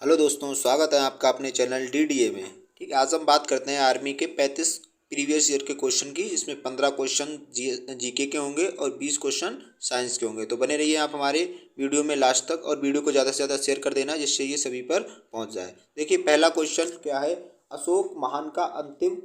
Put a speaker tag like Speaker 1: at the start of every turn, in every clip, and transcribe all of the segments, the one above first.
Speaker 1: Hello दोस्तों, स्वागत है आपका अपने चैनल डीडीए में। ठीक है, आज हम बात करते हैं आर्मी के 35 प्रीवियस ईयर के क्वेश्चन की। इसमें 15 क्वेश्चन जीके के होंगे और 20 क्वेश्चन साइंस के होंगे। तो बने रहिए आप हमारे वीडियो में लास्ट तक और वीडियो को ज़्यादा से ज़्यादा शेयर कर देना जिससे ये सभी पर पहुंच जाए। देखिए, पहला क्वेश्चन क्या है। अशोक महान का अंतिम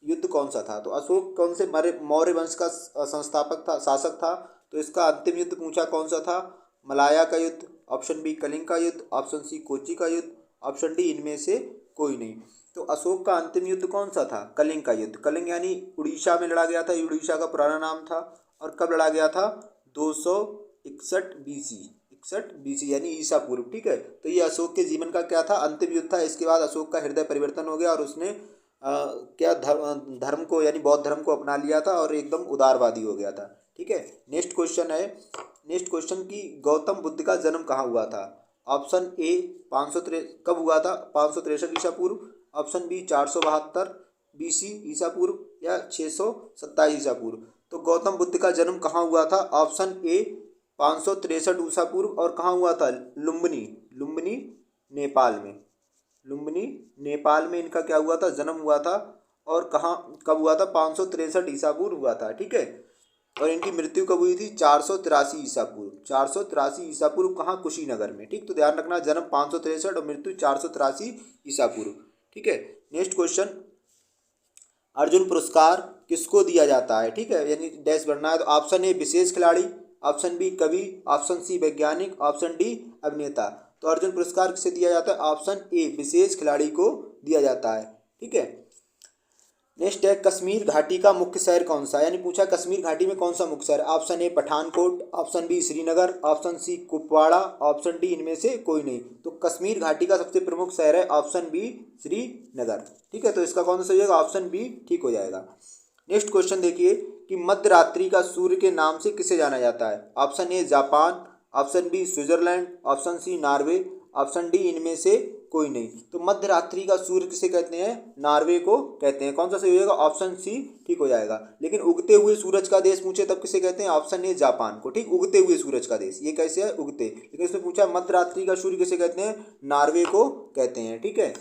Speaker 1: युद्ध कौन सा था। तो अशोक कौन से मौर्य वंश का संस्थापक था, शासक था। तो इसका अंतिम युद्ध पूछा कौन सा था। मलाया का युद्ध, ऑप्शन बी कलिंग का युद्ध, ऑप्शन सी कोची का युद्ध, ऑप्शन डी इनमें से कोई नहीं। तो अशोक का अंतिम युद्ध कौन सा था। कलिंग का युद्ध। कलिंग यानी उड़ीसा में लड़ा गया था। ये उड़ीसा का पुराना नाम था। और कब लड़ा गया था। 261 बीसी, 61 बीसी यानी ईसा पूर्व। ठीक है, तो ये अशोक के जीवन का क्या था, अंतिम युद्ध था। इसके बाद अशोक का हृदय परिवर्तन हो गया और उसने क्या धर्म को यानी बौद्ध धर्म को अपना लिया था और एकदम उदारवादी हो गया था। ठीक है, नेक्स्ट क्वेश्चन है। नेक्स्ट क्वेश्चन की गौतम बुद्ध का जन्म कहाँ हुआ था। ऑप्शन ए 500 कब हुआ था, 563 ईसा पूर्व। ऑप्शन बी 472 बीसी ईसा पूर्व या 627 ईसा पूर्व। तो गौतम बुद्ध का जन्म कहाँ हुआ था। ऑप्शन ए 563 ईसा पूर्व। और कहाँ हुआ था। लुम्बिनी, लुम्बिनी नेपाल में। लुम्बिनी नेपाल में इनका क्या हुआ था, जन्म हुआ था। और कहाँ कब हुआ था, 563 ईसा पूर्व हुआ था। ठीक है, और इनकी मृत्यु कब हुई थी, 483 ईसा पूर्व। 483 ईसा पूर्व कहाँ, कुशीनगर में। ठीक, तो ध्यान रखना, जन्म 563 और मृत्यु 483 ईसा पूर्व। ठीक है, नेक्स्ट क्वेश्चन। अर्जुन पुरस्कार किसको दिया जाता है। ठीक है, यानी डैश बढ़ना है। तो ऑप्शन ए विशेष खिलाड़ी, ऑप्शन बी कवि, ऑप्शन सी वैज्ञानिक, ऑप्शन डी अभिनेता। तो अर्जुन पुरस्कार किसे दिया जाता है। ऑप्शन ए विशेष खिलाड़ी को दिया जाता है। ठीक है, नेक्स्ट है कश्मीर घाटी का मुख्य शहर कौन सा, यानी पूछा कश्मीर घाटी में कौन सा मुख्य शहर। Option A Pathankot, option B Srinagar, option C Kupwara, option D इनमें से कोई नहीं। तो कश्मीर घाटी का सबसे प्रमुख शहर है ऑप्शन बी श्रीनगर। ठीक है, तो इसका कौन सा सही होगा, ऑप्शन बी ठीक हो जाएगा। नेक्स्ट क्वेश्चन देखिए कि मध्य रात्रि का सूर्य के नाम से किसे जाना जाता है। Option A Japan, option B Switzerland, option C Norway, option D इनमें से कोई नहीं। तो मध्य रात्रि का सूर्य किसे कहते हैं, नॉर्वे को कहते हैं। कौन सा सही होगा, ऑप्शन सी ठीक हो जाएगा। लेकिन उगते हुए सूरज का देश पूछे तब किसे कहते हैं, ऑप्शन ए जापान को। ठीक, उगते हुए सूरज का देश, ये कैसे है, उगते। लेकिन इसमें पूछा मध्य रात्रि का सूर्य किसे कहते हैं, नॉर्वे को कहते हैं। ठीक है,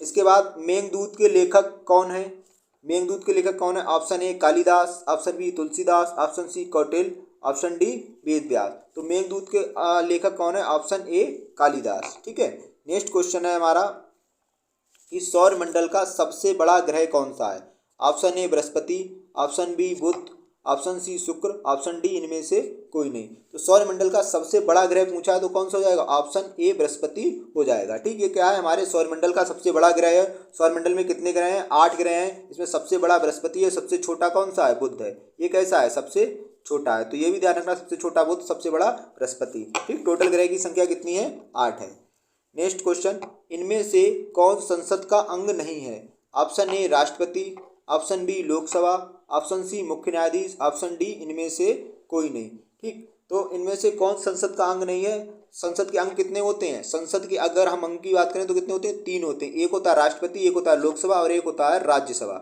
Speaker 1: इसके बाद मेघदूत के लेखक कौन है। मेघदूत के लेखक कौन है। Option A Kalidas, option B Tulsidas, option C Kautilya, option D Ved Vyas. तो मेघदूत के लेखक कौन है, ऑप्शन ए कालिदास। ठीक है, नेक्स्ट क्वेश्चन है हमारा कि सौर मंडल का सबसे बड़ा ग्रह कौन सा है। Option A Brihaspati, option B Budh, option C Shukra, option D इनमें से कोई नहीं। तो सौर मंडल का सबसे बड़ा ग्रह पूछा है तो कौन सा हो जाएगा, ऑप्शन ए बृहस्पति हो जाएगा। ठीक, ये क्या है, हमारे सौर मंडल का सबसे बड़ा ग्रह है। सौर मंडल में कितने ग्रह हैं, 8 ग्रह हैं। इसमें सबसे बड़ा बृहस्पति है, सबसे छोटा कौन सा है, बुध है। ये कैसा है, सबसे छोटा है। तो ये भी ध्यान रखना, सबसे छोटा बुध, सबसे बड़ा बृहस्पति। ठीक, टोटल ग्रह की संख्या कितनी है, 8 है। नेक्स्ट क्वेश्चन, इनमें से कौन संसद का अंग नहीं है। ऑप्शन ए राष्ट्रपति, option B Lok Sabha, option C मुख्य न्यायाधीश, ऑप्शन डी इनमें से कोई नहीं। ठीक, तो इनमें से कौन संसद का अंग नहीं है। संसद के अंग कितने होते हैं, संसद के अगर हम अंग की बात करें तो कितने होते हैं, 3 होते हैं। एक होता है राष्ट्रपति, एक होता है लोकसभा और एक होता है राज्यसभा,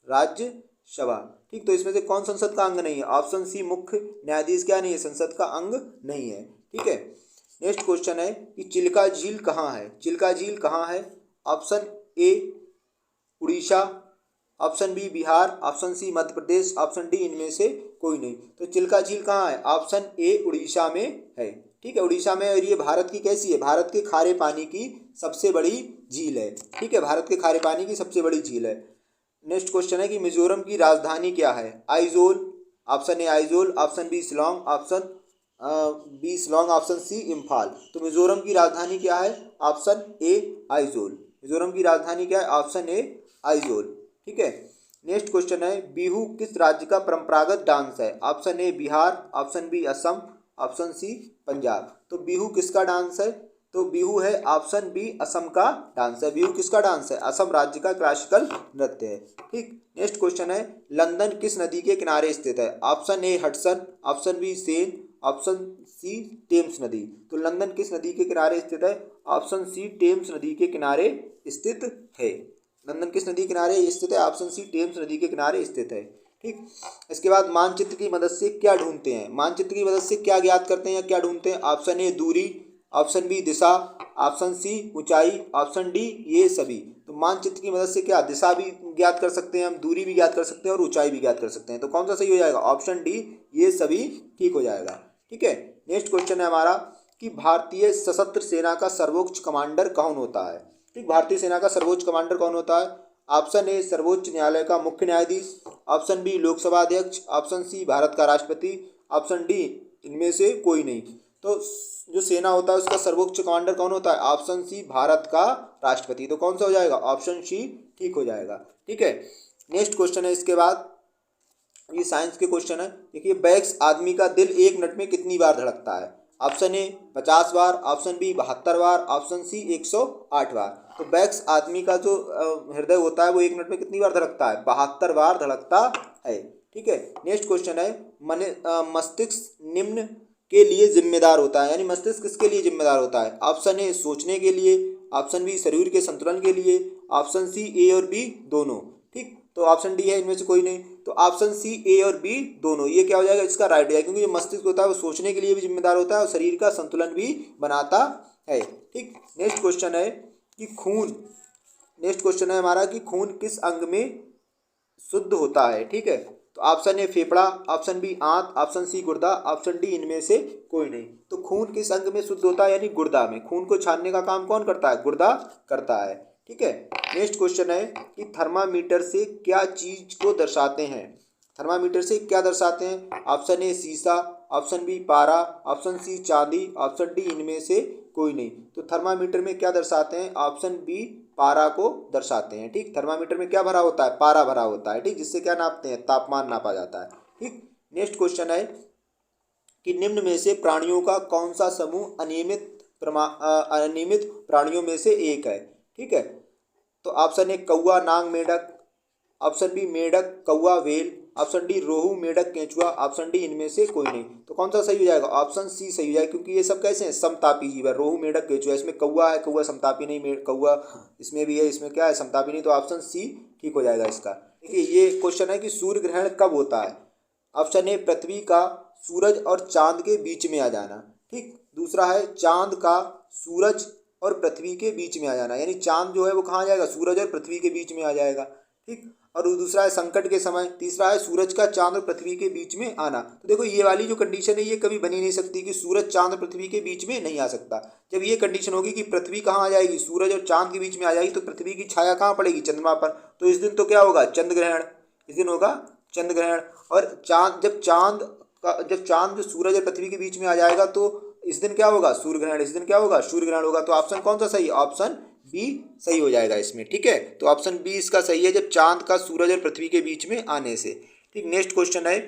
Speaker 1: राज्यसभा। ठीक, तो इसमें से कौन संसद का अंग नहीं है, ऑप्शन सी मुख्य न्यायाधीश क्या नहीं है, संसद का अंग नहीं है। ठीक है, नेक्स्ट क्वेश्चन है कि चिल्का झील कहाँ है। चिल्का झील कहाँ है। Option A Orissa, option B Bihar, option C Madhya Pradesh, option D इनमें से कोई नहीं। तो चिल्का झील कहाँ है, ऑप्शन ए उड़ीसा में है। ठीक है, उड़ीसा में। और ये भारत की कैसी है, भारत के खारे पानी की सबसे बड़ी झील है। ठीक है, भारत के खारे पानी की सबसे बड़ी झील है। नेक्स्ट क्वेश्चन है कि मिजोरम की राजधानी क्या है। Aizawl, option A Aizawl, option B Shillong, option B Shillong, option C Imphal. तो मिजोरम की राजधानी क्या है, ऑप्शन ए आइजोल। मिजोरम की राजधानी क्या है, ऑप्शन ए आइजोल। ठीक है, नेक्स्ट क्वेश्चन है बिहू किस राज्य का परंपरागत डांस है। Option A Bihar, option B Assam, option C Punjab. तो बिहू किसका डांस है, तो बिहू है ऑप्शन बी असम का डांस है। बिहू किसका डांस है, असम राज्य का क्लासिकल नृत्य है। ठीक, नेक्स्ट क्वेश्चन है लंदन किस नदी के किनारे स्थित है। Option A Hudson, option B Seine, option C Thames नदी। तो लंदन किस नदी के किनारे स्थित है, ऑप्शन सी टेम्स नदी के किनारे स्थित है। लंदन किस नदी के किनारे स्थित है, ऑप्शन सी टेम्स नदी के किनारे स्थित है। ठीक, इसके बाद मानचित्र की मदद से क्या ढूंढते हैं। मानचित्र की मदद से क्या ज्ञात करते हैं या क्या ढूंढते हैं। ऑप्शन ए दूरी, ऑप्शन बी दिशा, ऑप्शन सी ऊंचाई, ऑप्शन डी ये सभी। तो मानचित्र की मदद से क्या दिशा भी ज्ञात कर सकते हैं हम, दूरी भी ज्ञात कर सकते हैं और ऊंचाई भी ज्ञात कर सकते हैं। तो कौन सा सही हो जाएगा? ऑप्शन डी ये सभी ठीक हो जाएगा। ठीक है, नेक्स्ट क्वेश्चन है हमारा कि भारतीय सशस्त्र सेना का सर्वोच्च कमांडर कौन होता है? ठीक, भारतीय सेना का सर्वोच्च कमांडर कौन होता है? ऑप्शन ए सर्वोच्च न्यायालय का मुख्य न्यायाधीश, ऑप्शन बी लोकसभा अध्यक्ष, ऑप्शन सी भारत का राष्ट्रपति, ऑप्शन डी इनमें से कोई नहीं। तो जो सेना होता है उसका सर्वोच्च कमांडर कौन होता है? ऑप्शन सी भारत का राष्ट्रपति। तो कौन सा हो जाएगा? ऑप्शन सी ठीक हो जाएगा। ठीक है, नेक्स्ट क्वेश्चन है इसके बाद, ये साइंस के क्वेश्चन है। देखिए, बैक्स आदमी का दिल 1 मिनट में कितनी बार धड़कता है? ऑप्शन ए 50 बार, ऑप्शन बी 72 बार, ऑप्शन सी 108 बार। तो बैक्स आदमी का जो हृदय होता है वो 1 मिनट में कितनी बार धड़कता है? 72 बार धड़कता है। ठीक है, नेक्स्ट क्वेश्चन है, मस्तिष्क निम्न के लिए जिम्मेदार होता है, यानी मस्तिष्क किसके लिए जिम्मेदार होता है? ऑप्शन ए सोचने के लिए, ऑप्शन बी शरीर के संतुलन के लिए, ऑप्शन सी ए और बी दोनों। ठीक, तो ऑप्शन डी है इनमें से कोई नहीं। तो ऑप्शन सी ए और बी दोनों, ये क्या हो जाएगा? इसका राइट हो जाएगा, क्योंकि जो मस्तिष्क होता है वो सोचने के लिए भी जिम्मेदार होता है और शरीर का संतुलन भी बनाता है। ठीक, नेक्स्ट क्वेश्चन है कि नेक्स्ट क्वेश्चन है हमारा कि खून किस अंग में शुद्ध होता है? ठीक है, तो ऑप्शन ए फेफड़ा, ऑप्शन बी आंत, ऑप्शन सी गुर्दा, ऑप्शन डी इनमें से कोई नहीं। तो खून किस अंग में शुद्ध होता है? यानी गुर्दा में। खून को छानने का काम कौन करता है? गुर्दा करता है। ठीक है, नेक्स्ट क्वेश्चन है कि थर्मामीटर से क्या चीज को दर्शाते हैं? थर्मामीटर से क्या दर्शाते हैं? ऑप्शन ए शीशा, ऑप्शन बी पारा, ऑप्शन सी चांदी, ऑप्शन डी इनमें से कोई नहीं। तो थर्मामीटर में क्या दर्शाते हैं? ऑप्शन बी पारा को दर्शाते हैं। ठीक, थर्मामीटर में क्या भरा होता है? पारा भरा होता है। ठीक, जिससे क्या नापते हैं? तापमान नापा जाता है। ठीक, नेक्स्ट क्वेश्चन है कि निम्न में से प्राणियों का कौन सा समूह अनियमित प्राणियों में से एक है? ठीक है, तो ऑप्शन ए कौवा नाग मेंढक, ऑप्शन बी मेंढक कौवा व्हेल, ऑप्शन डी रोहू मेंढक केंचुआ, ऑप्शन डी इनमें से कोई नहीं। तो कौन सा सही हो जाएगा? ऑप्शन सी सही हो जाएगा, क्योंकि ये सब कैसे हैं? समतापी जीव है। रोहू मेंढक केंचुआ, इसमें कौवा है, कौवा समतापी नहीं, कौवा इसमें भी है, इसमें क्या है? समतापी नहीं। तो ऑप्शन सी ठीक हो जाएगा इसका। देखिए, ये क्वेश्चन है कि सूर्य ग्रहण कब होता है? ऑप्शन ए पृथ्वी का सूरज और चांद के बीच में आ जाना। ठीक, दूसरा है चांद का सूरज और पृथ्वी के बीच में आ जाना, यानी चांद जो है वो कहाँ आ जाएगा? सूरज और पृथ्वी के बीच में आ जाएगा। ठीक, और दूसरा है संकट के समय। तीसरा है सूरज का चांद और पृथ्वी के बीच में आना। तो देखो, ये वाली जो कंडीशन है ये कभी बनी नहीं सकती कि सूरज चांद और पृथ्वी के बीच में नहीं आ सकता। जब ये कंडीशन होगी कि पृथ्वी कहाँ आ जाएगी? सूरज और चांद के बीच में आ जाएगी, तो पृथ्वी की छाया कहाँ पड़ेगी? चंद्रमा पर। तो इस दिन तो क्या होगा? चंद्र ग्रहण। इस दिन होगा चंद्र ग्रहण। और जब चांद जो सूरज और पृथ्वी के बीच में आ जाएगा तो इस दिन क्या होगा? सूर्य ग्रहण। इस दिन क्या होगा? सूर्य ग्रहण होगा। तो ऑप्शन कौन सा सही है? ऑप्शन बी सही हो जाएगा इसमें। ठीक है, तो ऑप्शन बी इसका सही है, जब चांद का सूरज और पृथ्वी के बीच में आने से। ठीक, नेक्स्ट क्वेश्चन है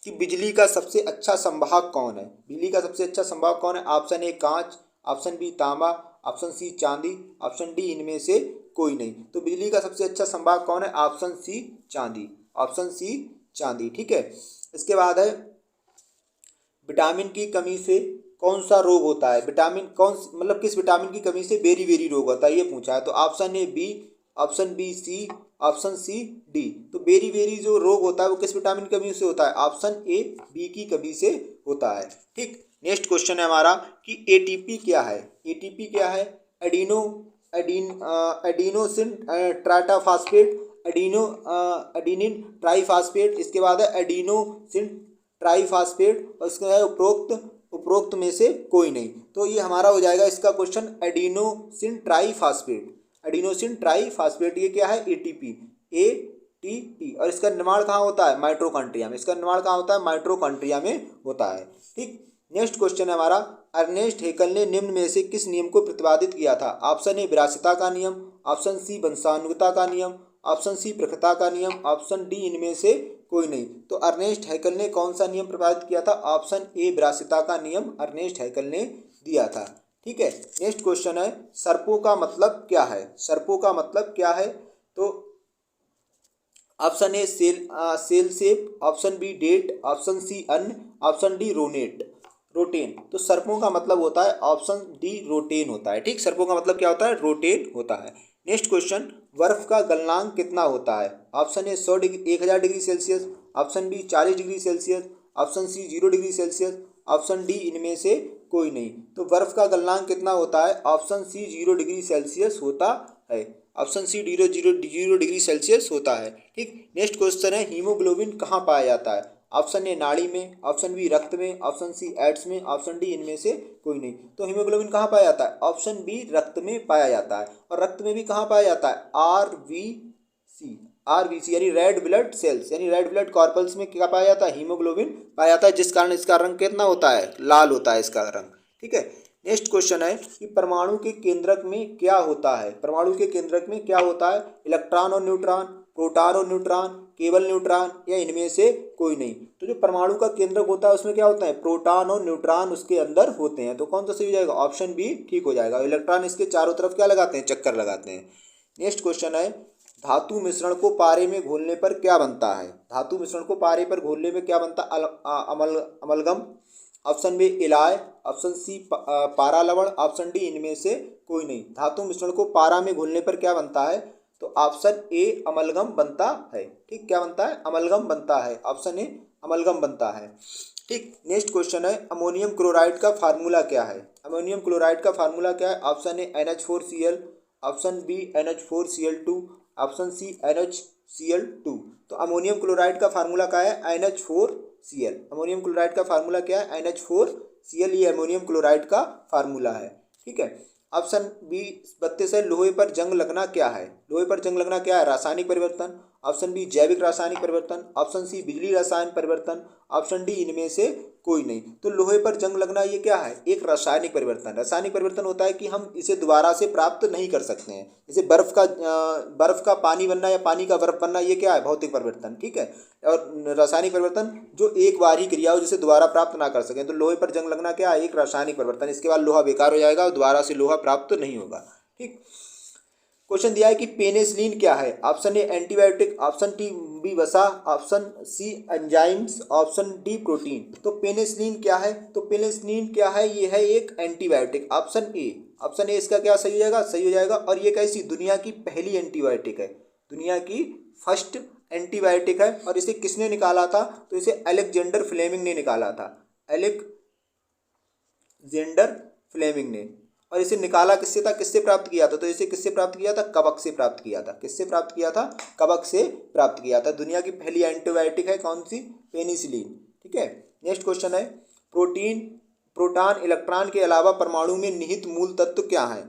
Speaker 1: कि बिजली का सबसे अच्छा संवाहक कौन है? बिजली का सबसे अच्छा संवाहक कौन है? ऑप्शन ए कांच, ऑप्शन बी तांबा, ऑप्शन सी चांदी, ऑप्शन डी इनमें से कोई नहीं। तो बिजली का सबसे अच्छा संवाहक कौन है? ऑप्शन सी चांदी, ऑप्शन सी चांदी। ठीक है, इसके बाद है विटामिन की कमी से कौन सा रोग होता है? विटामिन मतलब किस विटामिन की कमी से बेरी रोग होता है, ये पूछा है। तो option A B, option B C, option C D. तो बेरी जो रोग होता है वो किस विटामिन की कमी से होता है? ऑप्शन ए बी की कमी से होता है। ठीक, नेक्स्ट क्वेश्चन है हमारा कि एटीपी क्या है? एटीपी क्या है? एडिनोसिन ट्राइफॉस्फेट, एडिनिन ट्राइफॉस्फेट, इसके बाद है एडिनोसिन ट्राइफॉस्फेट, और इसके बाद उपरोक्त में से कोई नहीं। तो ये हमारा हो जाएगा इसका question adenosine triphosphate. Adenosine triphosphate ये क्या है? ATP, ATP. और इसका निर्माण कहाँ होता है? माइटोकॉन्ड्रिया में। इसका निर्माण कहाँ होता है? माइटोकॉन्ड्रिया में होता है। ठीक, नेक्स्ट क्वेश्चन है हमारा, अर्नेस्ट हेकल ने निम्न में से किस नियम को प्रतिपादित किया था? ऑप्शन ए विरासिता का नियम, ऑप्शन सी वंशानुगता का नियम, ऑप्शन सी प्रकृता का नियम, ऑप्शन डी इनमें से कोई नहीं। तो अर्नेस्ट हैकल ने कौन सा नियम प्रतिपादित किया था? ऑप्शन ए विरासिता का नियम अर्नेस्ट हैकल ने दिया था। ठीक है, नेक्स्ट क्वेश्चन है सर्पों का मतलब क्या है? सर्पों का मतलब क्या है? तो option A cell shape, option B date, option C अन्न, ऑप्शन डी रोटेन। तो सर्पों का मतलब होता है ऑप्शन डी रोटेन होता है। ठीक, सर्पों का मतलब क्या होता है? रोटेन होता है। नेक्स्ट क्वेश्चन, बर्फ का गलनांक कितना होता है? Option A 1000 degree Celsius, option B 40 degree Celsius, option C 0 degree Celsius, option D इनमें से कोई नहीं। तो बर्फ का गलनांक कितना होता है? ऑप्शन सी 0 डिग्री सेल्सियस होता है। ऑप्शन सी 0 डिग्री सेल्सियस होता है। ठीक, नेक्स्ट क्वेश्चन है, हीमोग्लोबिन कहाँ पाया जाता है? ऑप्शन ए नाड़ी में, ऑप्शन बी रक्त में, ऑप्शन सी एड्स में, ऑप्शन डी इनमें से कोई नहीं। तो हीमोग्लोबिन कहाँ पाया जाता है? ऑप्शन बी रक्त में पाया जाता है। और रक्त में भी कहाँ पाया जाता है? आरबीसी यानी रेड ब्लड सेल्स यानी रेड ब्लड कॉर्पल्स में क्या पाया जाता है? हीमोग्लोबिन पाया जाता है, जिस कारण इसका रंग कितना होता है? लाल होता है इसका रंग। ठीक है, नेक्स्ट क्वेश्चन है कि परमाणु के केंद्रक में क्या होता है? परमाणु के केंद्रक में क्या होता है? इलेक्ट्रॉन और न्यूट्रॉन, प्रोटॉन और न्यूट्रॉन, केवल न्यूट्रॉन या इनमें से कोई नहीं। तो जो परमाणु का केंद्रक होता है उसमें क्या होता है? प्रोटॉन और न्यूट्रॉन उसके अंदर होते हैं। तो कौन सा सही हो जाएगा? ऑप्शन बी ठीक हो जाएगा। इलेक्ट्रॉन इसके चारों तरफ क्या लगाते हैं? चक्कर लगाते हैं। नेक्स्ट क्वेश्चन है, धातु मिश्रण को पारे में घोलने पर क्या बनता है? धातु मिश्रण को पारे पर घोलने में क्या बनता है? Amalgam. Option B alloy, option C पारा लवण, ऑप्शन डी इनमें से कोई नहीं। धातु मिश्रण को पारा में घोलने पर क्या बनता है? तो ऑप्शन ए अमलगम बनता है। ठीक, क्या बनता है? अमलगम बनता है। ऑप्शन ए अमलगम बनता है। ठीक, नेक्स्ट क्वेश्चन है, अमोनियम क्लोराइड का फार्मूला क्या है? अमोनियम क्लोराइड का फार्मूला क्या है? Option A NH4Cl, option B NH4Cl2, option C NHCl2। तो अमोनियम क्लोराइड का फार्मूला क्या है? NH4Cl। अमोनियम क्लोराइड का फार्मूला क्या है? NH4Cl, ये अमोनियम क्लोराइड का फार्मूला है। ठीक है, ऑप्शन बी 32 है, लोहे पर जंग लगना क्या है? लोहे पर जंग लगना क्या है? रासायनिक परिवर्तन। ऑप्शन बी जैविक रासायनिक परिवर्तन, ऑप्शन सी बिजली रसायन परिवर्तन, ऑप्शन डी इनमें से कोई नहीं। तो लोहे पर जंग लगना ये क्या है? एक रासायनिक परिवर्तन। रासायनिक परिवर्तन होता है कि हम इसे दोबारा से प्राप्त नहीं कर सकते हैं। जैसे बर्फ का पानी बनना या पानी का बर्फ बनना, ये क्या है? भौतिक परिवर्तन। ठीक है, और रासायनिक परिवर्तन जो एक बार ही क्रिया हो जिसे दोबारा प्राप्त ना कर सकें। तो लोहे पर जंग लगना क्या है? एक रासायनिक परिवर्तन। इसके बाद लोहा बेकार हो जाएगा और दोबारा से लोहा प्राप्त नहीं होगा। ठीक, क्वेश्चन दिया है कि पेनिसिलिन क्या है? Option A antibiotic, option B वसा, option C enzymes, option D protein. तो पेनिसिलिन क्या है? तो पेनिसिलिन क्या है? ये है एक एंटीबायोटिक। ऑप्शन ए इसका क्या सही हो जाएगा? सही हो जाएगा। और ये कैसी? दुनिया की पहली एंटीबायोटिक है, दुनिया की फर्स्ट एंटीबायोटिक है। और इसे किसने निकाला था? तो इसे अलेक्जेंडर फ्लेमिंग ने निकाला था, अलेक्जेंडर फ्लेमिंग ने। और इसे निकाला किससे था? किससे प्राप्त किया था? तो इसे किससे प्राप्त किया था? कवक से प्राप्त किया था। किससे प्राप्त किया था? कवक से प्राप्त किया था। दुनिया की पहली एंटीबायोटिक है कौन सी? पेनिसिलिन। ठीक है, नेक्स्ट क्वेश्चन है, प्रोटॉन इलेक्ट्रॉन के अलावा परमाणु में निहित मूल तत्व क्या है?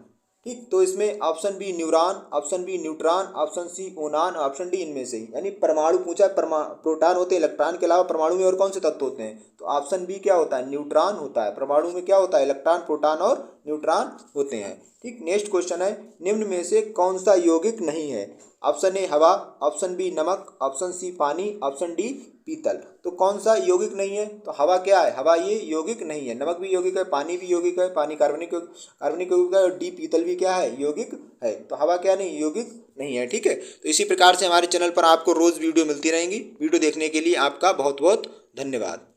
Speaker 1: ठीक, तो इसमें option B neuron, option B neutron, option C ओनान, ऑप्शन डी इनमें से। यानी परमाणु पूछा, प्रोटॉन होते हैं, इलेक्ट्रॉन के अलावा परमाणु में और कौन से तत्व होते हैं? तो ऑप्शन बी क्या होता है? न्यूट्रॉन होता है। परमाणु में क्या होता है? इलेक्ट्रॉन, प्रोटॉन और न्यूट्रॉन होते हैं। ठीक, नेक्स्ट क्वेश्चन है, निम्न में से कौन सा यौगिक नहीं है? ऑप्शन ए हवा, ऑप्शन बी नमक, ऑप्शन सी पानी, ऑप्शन डी पीतल। तो कौन सा यौगिक नहीं है? तो हवा क्या है? हवा ये यौगिक नहीं है। नमक भी यौगिक है, पानी भी यौगिक है, पानी कार्बनिक यौगिक है, और डी पीतल भी क्या है? यौगिक है। तो हवा क्या नहीं? यौगिक नहीं है। ठीक है, तो इसी प्रकार से हमारे चैनल पर आपको रोज़ वीडियो मिलती रहेंगी। वीडियो देखने के लिए आपका बहुत बहुत धन्यवाद।